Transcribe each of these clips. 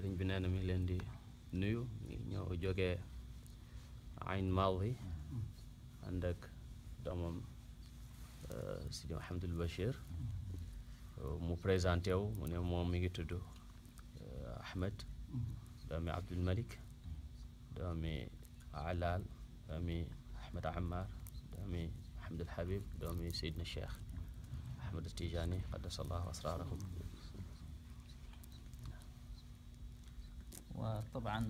sëriñ bi nee na mi ngi leen di nuyu mi ngi ñëw jógee Ayn Maadi ànd ak doomam Sidi Mouhamadul Bachir mu présenté wu mu ne moom mi ngi tudd Ahmed doomi Abdul Malik doomi Alal doomi Ahmed Ammar doomi Ahmed al Habib doomi Seydina Cheikh Ahmed Tijani qaddasallahu asrarahu. وطبعا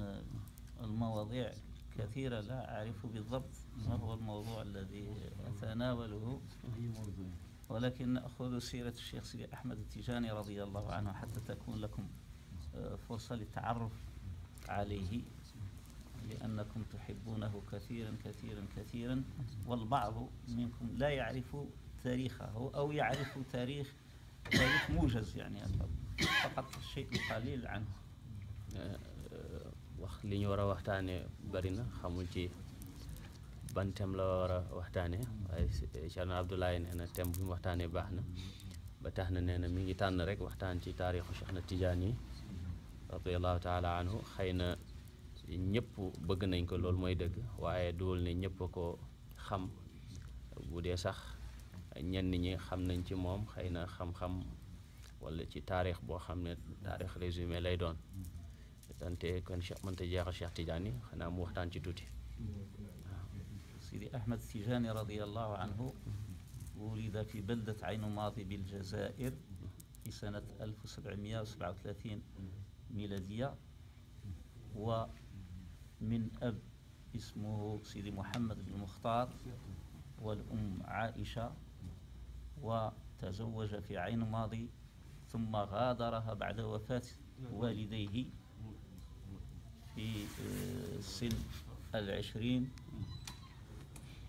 المواضيع كثيرة لا أعرف بالضبط ما هو الموضوع الذي أتناوله، ولكن نأخذ سيرة الشيخ سيدي أحمد التيجاني رضي الله عنه حتى تكون لكم فرصة للتعرف عليه، لأنكم تحبونه كثيرا كثيرا كثيرا، والبعض منكم لا يعرف تاريخه أو يعرف تاريخ موجز، يعني فقط الشيء القليل عنه. wax li ñu war a waxtaane bari na, xamul ci ban thème la war a waxtaane, waaye Cheikh Abdoulaye nee na thème bu mu waxtaanee baax na, ba tax na nee na mi ngi tànn rek waxtaan ci taarixu Cheikh na Tijaani radiyallahu taala anhu. xëy na ñëpp bëgg nañ ko, loolu mooy dëgg, waaye duwul ne ñëpp ko xam. bu dee sax ñenn ñi xam nañ ci moom xëy na xam-xam wala ci taarix boo xam ne taarix résumé lay doon. dante kon Cheikh mënta jeexal Cheikh Tidiane xanaa mu waxtaan ci tuuti. سيدي أحمد التيجاني رضي الله عنه ولد في بلدة عين ماضي بالجزائر في سنة 1737 ميلادية، ومن أب اسمه سيدي محمد بن المختار والأم عائشة، وتزوج في عين ماضي ثم غادرها بعد وفاة والديه في سن 20،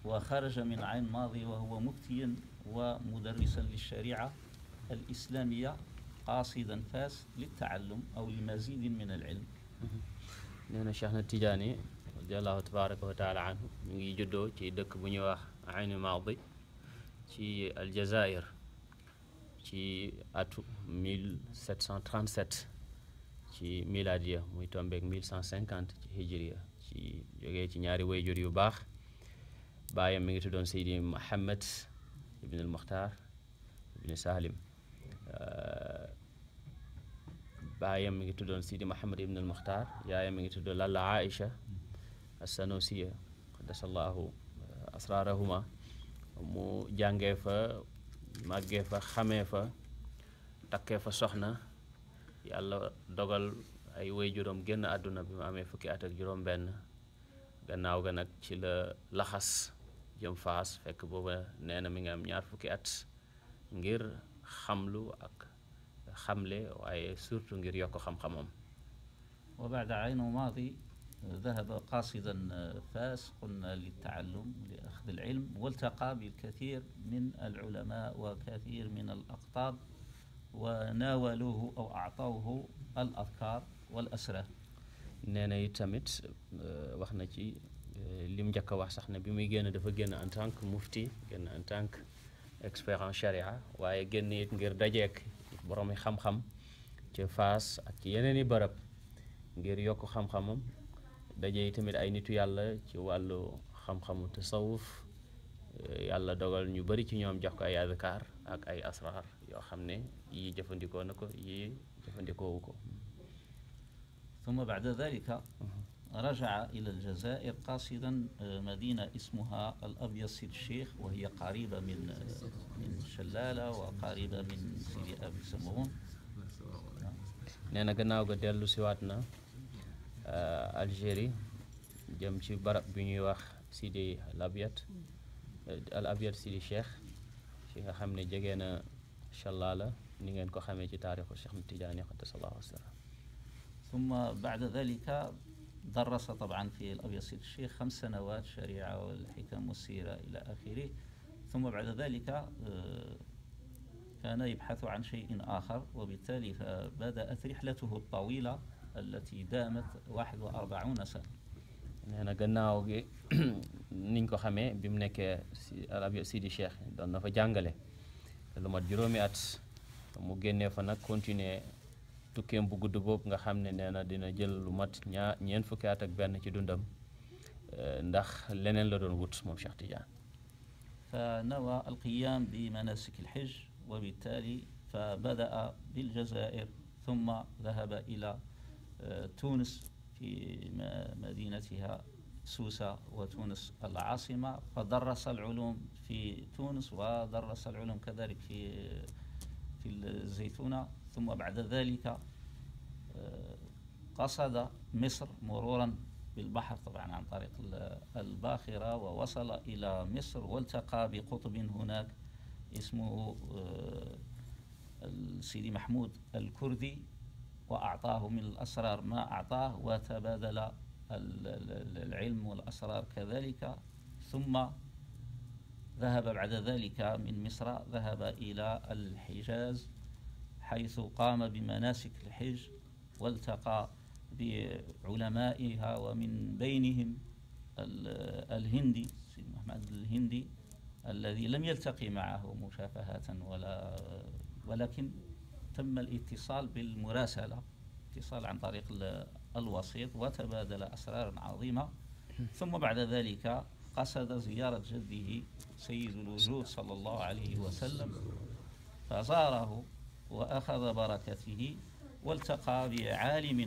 وخرج من عين ماضي وهو مفتيا ومدرسا للشريعة الإسلامية قاصدا فاس للتعلم أو لمزيد من العلم. نحن شيخنا التجاني رضي الله تبارك وتعالى عنه mi ngi juddoo ci dëkk bu ñuy wax Ayn Maadi ci Aljazair ci atu 1737 ci miladiya, muy tombeek 1150 ci hijriya, ci jógee ci ñaari wayjur yu baax. baayam mi ngi tuddoon Seydi Mohamed ibn al Mukhtar ibn Salim, baayam mi ngi tuddoon Seydi Mohamed ibn al Mukhtar, yaayam mi ngi tuddoon Lalla Aïcha as-Sanusiya qaddasallahu asrarahuma. mu jàngee fa, màggee fa, xamee fa, takkee fa soxna. yàlla dogal ay wayjuram génn àdduna bi mu amee fukki at ak juróom benn. gannaaw ga nag ci la laxas jëm Faas, fekk booba nee na mi ngi am ñaar fukki at, ngir xamlu ak xamle, waaye surtout ngir yokk xam-xamam. وبعد عين ماضي ذهب قاصدا فاس قلنا للتعلم لأخذ العلم، والتقى بالكثير من العلماء وكثير من الأقطاب، وناولوه أو أعطوه الأذكار والأسرار. nee na it tamit wax na ci lim njëkk a wax sax ne bi muy génn dafa génn en tant que mufti, génn en tant que expert en charia, waaye génn it ngir dajeek boroomi xam-xam ci Faas ak ci yeneen i barab ngir yokk xam-xamam. daje yi tamit ay nitu yàlla ci wàllu xam-xamu tasawuf. yàlla dogal ñu bari ci ñoom jox ko ay adkaar ak ay asrar yoo xam ne yii jëfandikoo na ko, yii jëfandikoowu ko. ثم بعد ذلك رجع إلى الجزائر قاصدا مدينة اسمها الأبيض سيد الشيخ، وهي قريبة من شلالة وقريبة من سيدي أبي سمغون. nee na gannaaw ga dellu siwaat na Algérie jëm ci barab bi ñuy wax Sidi al Abyad Sidi Cheikh, fi nga xam ne jege na Challala, ni ngeen ko xamee ci taarixu Cheikh Tidiane qaddasallahu asrarah. ثم بعد ذلك درس طبعا في الأبيض سيد الشيخ 5 سنوات شريعة والحكم والسيرة إلى آخره. ثم بعد ذلك كان يبحث عن شيء آخر، وبالتالي بدأت رحلته الطويلة التي دامت 41 سنة. nee na gannaaw gi niñ ko xamee bi mu nekkee al Abyad Sidi Cheikh doon na fa jàngale lu mat juróomi at. mu génnee fa nag continuer tukkeem bu gudd boobu nga xam ne nee na dina jël lu mat ñeent fukki at ak benn ci dundam ndax leneen la doon wut moom Cheikh Tidiane. فنوى القيام بمناسك الحج وبالتالي فبدأ بالجزائر ثم ذهب إلى تونس في مدينتها سوسة وتونس العاصمة فدرس العلوم في تونس ودرس العلوم كذلك في الزيتونة ثم بعد ذلك قصد مصر مرورا بالبحر طبعا عن طريق الباخرة ووصل إلى مصر والتقى بقطب هناك اسمه سيدي محمود الكردي وأعطاه من الأسرار ما أعطاه وتبادل العلم والأسرار كذلك ثم ذهب بعد ذلك من مصر ذهب إلى الحجاز حيث قام بمناسك الحج والتقى بعلمائها ومن بينهم الهندي سيد محمد الهندي الذي لم يلتقي معه مشافهة ولكن تم الاتصال بالمراسلة اتصال عن طريق الوسيط وتبادل أسرارا عظيمة ثم بعد ذلك قصد زيارة جده سيد الوجود صلى الله عليه وسلم فزاره وأخذ بركته والتقى بعالم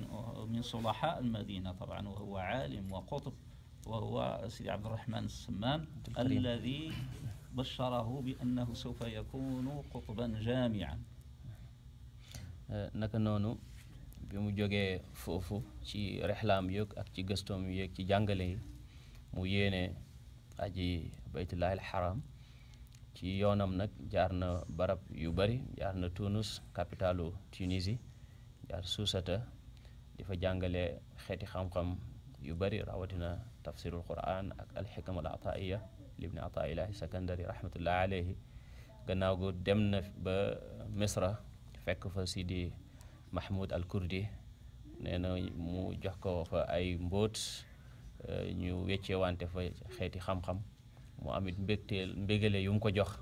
من صلحاء المدينة طبعا وهو عالم وقطب وهو سيدي عبد الرحمن السمان الذي بشره بأنه سوف يكون قطبا جامعا. naka noonu bi mu jógee foofu ci rexlaam yëg ak ci gëstoom yëg ci jàngale yi mu yéene aji baytullahil haram ci yoonam nag jaar na barab yu bari jaar na Tunis capitalu Tunisie jaar Suusata di fa jàngale xeeti xam-xam yu bari rawatina tafsirul Qur'an ak alxikam al ataiya libni ataillahi Sakandari rahmatullahi alayhi gannaaw gu dem na ba Misra fekk fa Sidi Mahmoud al Kurdi nee na mu jox ko fa ay mbóot ñu weccee wante fa xeeti xam-xam mu amit mbégale yu mu ko jox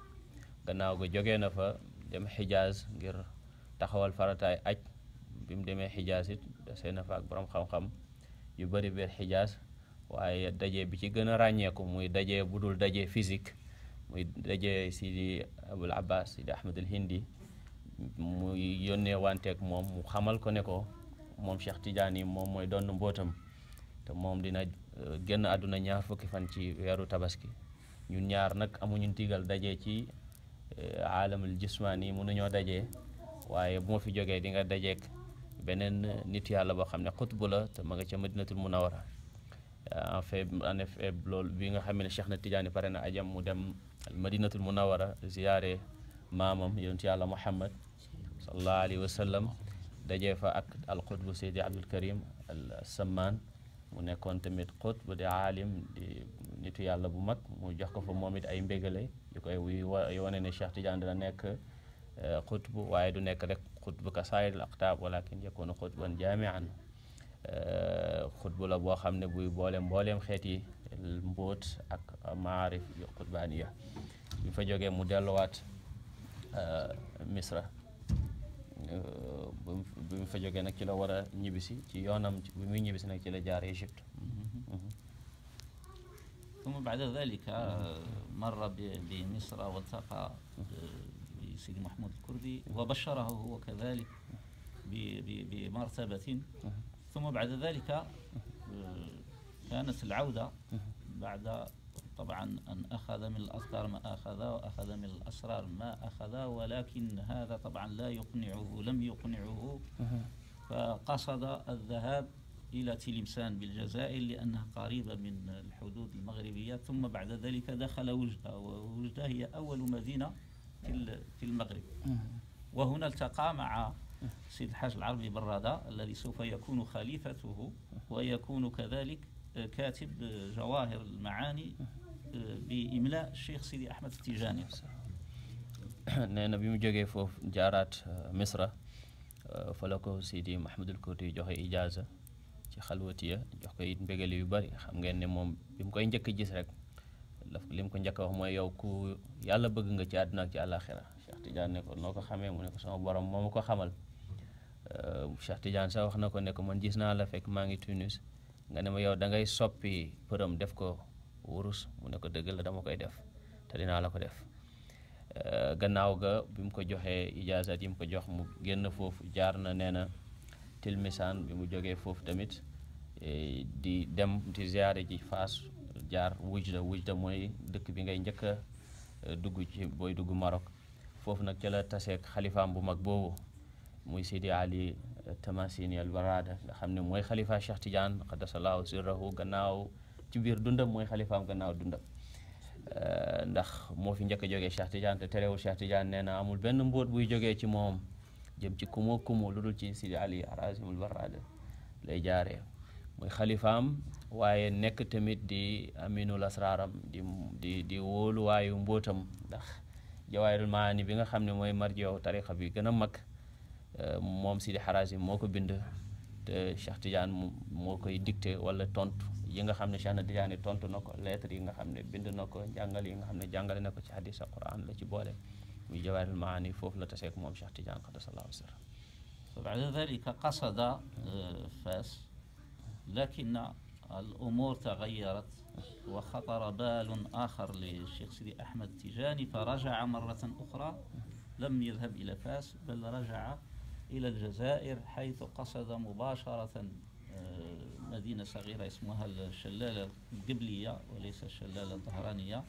gannaaw ga jógee na fa dem Xijaaz ngir taxawal farataay aj bi mu demee Xijaaz it desee na fa ak borom xam-xam yu bëri biir Xijaaz waaye daje bi ci gën a ràññeeku muy daje bu dul daje physique muy daje Sidi Abul Abbas Sidi Ahmad al Hindi muy yónnee wanteeg moom mu xamal ko ne ko moom Cheikh Tidiane yi moom mooy doon mbootam te moom dina génn àdduna ñaar fukki fan ci weeru tabaski ñun ñaar nag amuñu ndigal daje ci aalamul jismaani yi mënuñoo daje waaye bu ma fi jógee di nga dajeek beneen nit yàlla boo xam ne xutbu la te ma nga ca Madinatul Munawara en effet loolu bi nga xam ne Cheikh na Tidiane pare na ajam mu dem Madinatul Munawara ziyaare maamam yonent yàlla Muhammad sallallahu alayhi wa sallam dajee fa ak alxutbu Seydi Abdul Karim al Sammaan mu nekkoon tamit xutbu di aalim di nitu yàlla bu mag mu jox ko fa moom it ay mbégale yu koy wane ne Cheikh Tidiane dina nekk xutbu waaye du nekk rek xutbu ka saayir al aqtaab walakin yakunu xutban jaamian xutbu la boo xam ne buy mbooleem xeet yi mbóot ak maarif yu xutbaaniya bi fa jógee mu delluwaat Misra bi mu fa jógee nag ci la war a ñibbisi ci yoonam bi muy ñibbisi nag ci la jaar Égypte. ثم بعد ذلك مر بمصر والتقى بسيدي محمود الكردي وبشره هو كذلك بمرتبة ثم بعد ذلك كانت العودة بعد طبعا أن أخذ من الأذكار ما أخذ وأخذ من الأسرار ما أخذ ولكن هذا طبعا لم يقنعه فقصد الذهاب إلى تلمسان بالجزائر لأنها قريبة من الحدود المغربية ثم بعد ذلك دخل وجدة ووجدة هي أول مدينة في المغرب وهنا التقى مع سيد الحاج العربي برادة الذي سوف يكون خليفته ويكون كذلك كاتب جواهر المعاني بإملاء الشيخ سيدي أحمد التيجاني. nee na bi mu jógee foofu jaaraat Misra fa la ko Sidi Mahmoudul Kurdi joxe ijaaza ci xalwatiya jox ko it mbégale yu bari xam ngeen ne moom bi mu koy njëkk a gis rek li mu ko njëkk a wax mooy yow ku yàlla bëgg nga ci àdduna ak ci àllaaxira Cheikh Tidiane ne ko noo ko xamee mu ne ko sama borom moo ma ko xamal Cheikh Tidiane sax wax na ko ne ko man gis naa la fekk maa ngi Tunis nga ne ma yow da ngay soppi përëm def ko wurus mu ne ko dëgg la dama koy def te dinaa la ko def. Gannaaw ga bi mu ko joxee ijaazat yi mu ko jox mu génn foofu jaar na nee na Tilmisaan bi mu jógee foofu tamit di dem di ziyaare ji Faas jaar Wujda mooy dëkk bi ngay njëkk a dugg ci booy dugg Maroc. foofu nag ca la taseeg xalifaam bu mag boobu muy Sidi Ali Tamasini al Barada nga xam ne mooy xalifa Cheikh Tidiane qaddasallahu sirrahu gannaaw ci biir dundam mooy xalifaam gannaaw dundam. Ndax moo fi njëkk a jógee Cheikh Tidiane te terewul Cheikh Tidiane nee na amul benn mbóot buy jógee ci moom jëm ci kumu lu dul ci Sidi Ali Harazimul Barada lay jaaree muy xalifaam waaye nekk tamit di aminul asraram di wóoluwaayu mbóotam ndax jawaahirul maani bi nga xam ne mooy marjoo tariqa bi gën a mag moom Sidi Harazim moo ko bind te Cheikh Tidiane moo koy dicté wala tontu yi nga xam ne Cheikh na Tidiane tontu na ko lettre yi nga xam ne bind na ko njàngale yi nga xam ne jàngale na ko ci hadis al Quran la ci boole muy jawaahirul maani foofu la taseek moom Cheikh Tidiane qaddasallahu sirrahu. بعد ذلك قصد فاس لكن الأمور تغيرت وخطر بال آخر للشيخ سيدي أحمد التيجاني فرجع مرة أخرى لم يذهب إلى فاس بل رجع إلى الجزائر حيث قصد مباشرة مدينة صغيرة اسمها الشلالة القبلية وليس الشلالة الظهرانية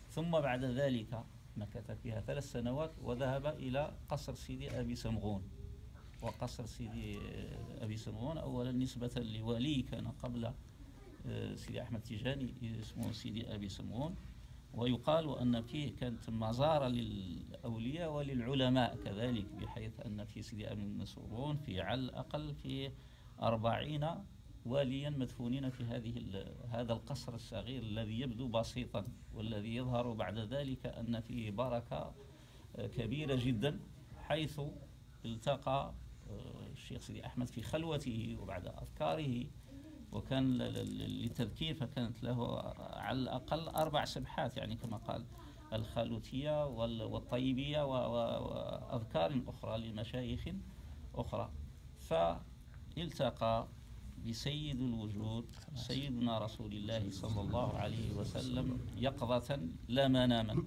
ثم بعد ذلك مكث فيها 3 سنوات وذهب إلى قصر سيدي أبي سمغون. وقصر سيدي أبي سمغون أولا نسبة لولي كان قبل سيدي أحمد التيجاني اسمه سيدي أبي سمغون ويقال أن فيه كانت مزارة للأولياء وللعلماء كذلك بحيث أن في سيدي أبي سمغون في على الأقل في 40 واليا مدفونين في هذا القصر الصغير الذي يبدو بسيطا والذي يظهر بعد ذلك أن فيه بركة كبيرة جدا حيث التقى الشيخ سيدي أحمد في خلوته وبعد أذكاره وكان للتذكير فكانت له على الأقل 4 سبحات يعني كما قال الخالوتية والطيبية وأذكار أخرى لمشايخ أخرى. فالتقى بسيد الوجود سيدنا رسول الله صلى الله عليه وسلم يقظة لا مناما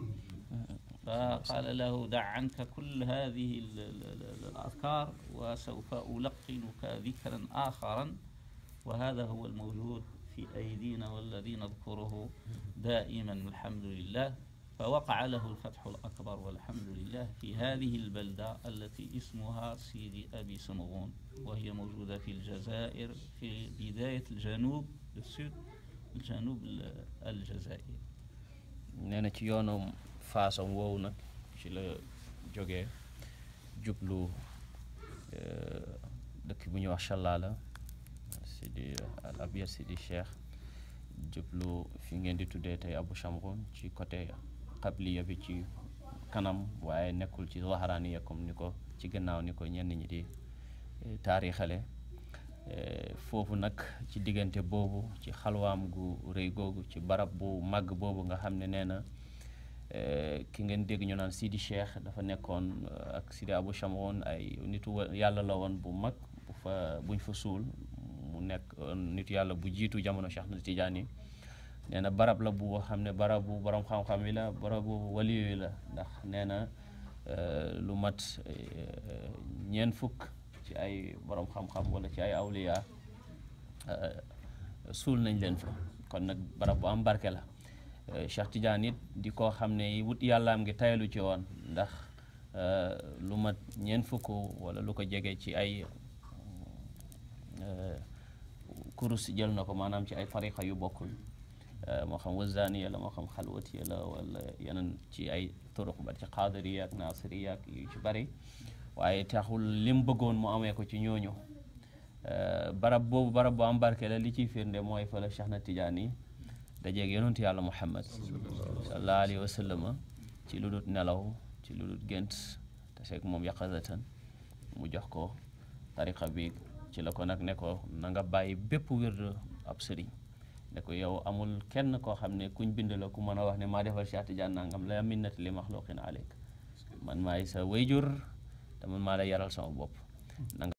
فقال له دع عنك كل هذه الأذكار وسوف ألقنك ذكرا آخرا وهذا هو الموجود في أيدينا والذي نذكره دائما الحمد لله. فوقع له الفتح الأكبر والحمد لله في هذه البلدة التي اسمها سيدي أبي سمغون وهي موجودة في الجزائر في بداية الجنوب الجنوب الجزائري. nee ci yoonu faasam woowu nag ci la jógee jublu dëkk bu ñuy wax Challala Sidi al Abyad Sidi Cheikh jublu fi ngeen di tuddee tey Abu Shamghun ci côté qabliya bi ci kanam waaye nekkul ci Zahraniya comme ni ko ci gannaaw ni ko ñenn ñi di taarixale foofu nag ci diggante boobu ci xalwaam gu rëy googu ci barab bu màgg boobu nga xam ne nee na ki ngeen dégg ñu naan Sidi Cheikh dafa nekkoon ak Sidi Abu Shamghun ay nitu yàlla la woon bu mag buñ fa suul mu nekk nitu yàlla bu jiitu jamono Cheikh na Tidiane nee na barab la bu xam ne barabu borom xam-xam yi la barabu waliyu yi la ndax nee na lu mat 40 ci ay borom xam-xam wala ci ay awliya suul nañ leen fa kon nag barab bu am barke la. Cheikh Tidiane it di koo xam ne wut yàllaam ngi tayalu ci woon ndax lu mat 40 wala lu ko jege ci ay kurus jël na ko maanaam ci ay tariqa yu bokkul moo xam wazaniya la moo xam xalwatiya la wala yeneen ci ay turuq ba ci qaadiriya ak nasiriya ak yu ci bari waaye taxul lim bëggoon mu amee ko ci ñooñu barab boobu barab bu am barke la li ciy firnde mooy fa la Cheikh na Tidiane yi dajeeg yonentu yàlla Muhammad sallallahu alayhi wa sallam ci lu dul nelaw ci lu dul gént te seeg moom yaqazatan mu jox ko tariqa bi ci la ko nag ne ko na nga bàyyi bépp wird ab sëriñ ne ko yow amul kenn koo xam ne kuñ bind la ku mën a wax ne maa defal Cheikh Tidiane nangam la minnati li maxluqin aleyk man maay sa wayjur te man maa la yaral sama bopp